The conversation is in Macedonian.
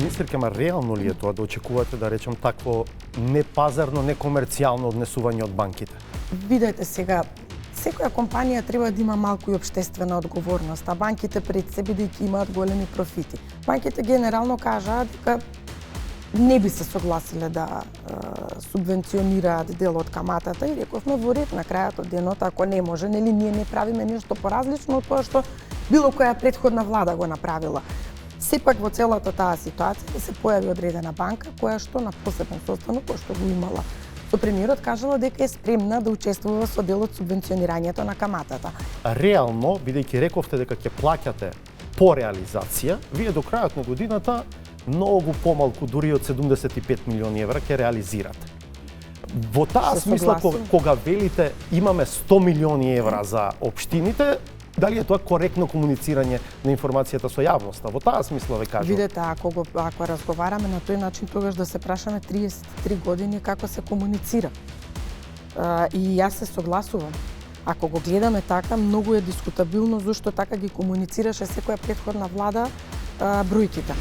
Министерка, ама реално ли е тоа да очекувате, да речем, такво непазарно, некомерцијално однесување од банките? Видете сега, секоја компанија треба да има малку и општествена одговорност, а банките пред се бидејќи имаат големи профити. Банките генерално кажаат дека не би се согласиле да субвенционираат дел од каматата и рековме во ред на крајот од денот, ако не може, нели ние не правиме нешто поразлично од тоа што било која претходна влада го направила. Сепак во целата таа ситуација се појави одредена банка која што на посебен состанок кој што го имала со премиерот кажала дека е спремна да учествува со дел од субвенционирањето на каматата. Реално, бидејќи рековте дека ќе плаќате по реализација, вие до крајот на годината многу помалку, дури од 75 милиони евра ќе реализирате. Во таа смисла, кога велите имаме 100 милиони евра за општините, дали е тоа коректно комуницирање на информацијата со јавноста? Во таа смисла ве кажувам. Видете, ако разговараме на тој начин, тогаш да се прашаме 33 години како се комуницира. И јас се согласувам. Ако го гледаме така, многу е дискутабилно зашто така ги комуницираше секоја претходна влада бројките.